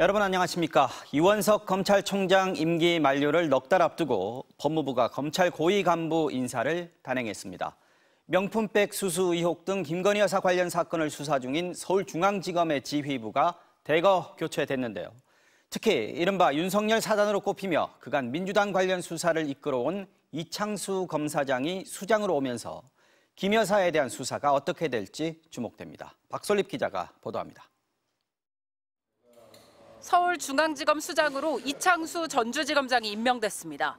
여러분 안녕하십니까. 이원석 검찰총장 임기 만료를 넉 달 앞두고 법무부가 검찰 고위 간부 인사를 단행했습니다. 명품백 수수 의혹 등 김건희 여사 관련 사건을 수사 중인 서울중앙지검의 지휘부가 대거 교체됐는데요. 특히 이른바 윤석열 사단으로 꼽히며 그간 민주당 관련 수사를 이끌어온 이창수 검사장이 수장으로 오면서 김 여사에 대한 수사가 어떻게 될지 주목됩니다. 박솔립 기자가 보도합니다. 서울중앙지검 수장으로 이창수 전주지검장이 임명됐습니다.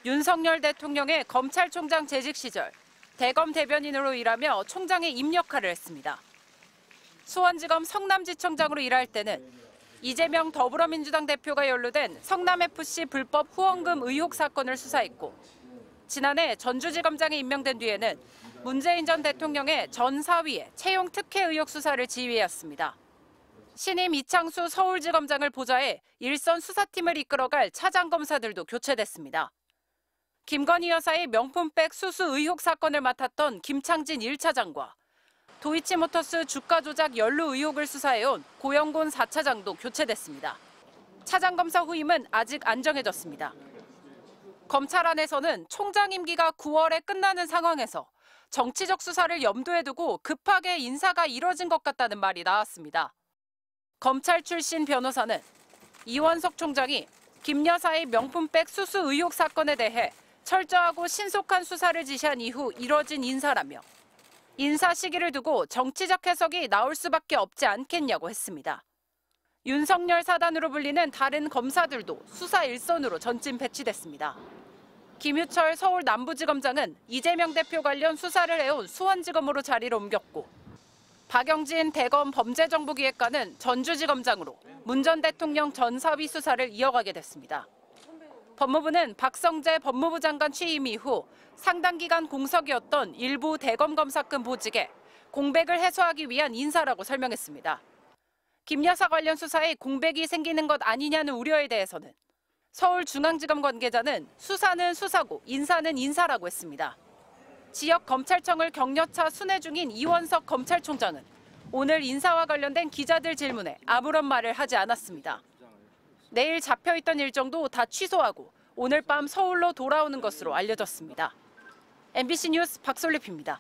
윤석열 대통령의 검찰총장 재직 시절 대검 대변인으로 일하며 총장의 입 역할을 했습니다. 수원지검 성남지청장으로 일할 때는 이재명 더불어민주당 대표가 연루된 성남FC 불법 후원금 의혹 사건을 수사했고, 지난해 전주지검장에 임명된 뒤에는 문재인 전 대통령의 전 사위의 채용 특혜 의혹 수사를 지휘했습니다. 신임 이창수 서울지검장을 보좌해 일선 수사팀을 이끌어갈 차장검사들도 교체됐습니다. 김건희 여사의 명품백 수수 의혹 사건을 맡았던 김창진 1차장과 도이치모터스 주가 조작 연루 의혹을 수사해온 고영곤 4차장도 교체됐습니다. 차장검사 후임은 아직 안 정해졌습니다. 검찰 안에서는 총장 임기가 9월에 끝나는 상황에서 정치적 수사를 염두에 두고 급하게 인사가 이뤄진 것 같다는 말이 나왔습니다. 검찰 출신 변호사는 이원석 총장이 김 여사의 명품백 수수 의혹 사건에 대해 철저하고 신속한 수사를 지시한 이후 이뤄진 인사라며 인사 시기를 두고 정치적 해석이 나올 수밖에 없지 않겠냐고 했습니다. 윤석열 사단으로 불리는 다른 검사들도 수사 일선으로 전진 배치됐습니다. 김유철 서울 남부지검장은 이재명 대표 관련 수사를 해온 수원지검으로 자리를 옮겼고, 박영진 대검 범죄정보기획관은 전주지검장으로 문 전 대통령 전 사위 수사를 이어가게 됐습니다. 법무부는 박성재 법무부 장관 취임 이후 상당 기간 공석이었던 일부 대검 검사급 보직에 공백을 해소하기 위한 인사라고 설명했습니다. 김 여사 관련 수사에 공백이 생기는 것 아니냐는 우려에 대해서는 서울중앙지검 관계자는 수사는 수사고 인사는 인사라고 했습니다. 지역 검찰청을 격려차 순회 중인 이원석 검찰총장은 오늘 인사와 관련된 기자들 질문에 아무런 말을 하지 않았습니다. 내일 잡혀있던 일정도 다 취소하고 오늘 밤 서울로 돌아오는 것으로 알려졌습니다. MBC 뉴스 박솔립입니다.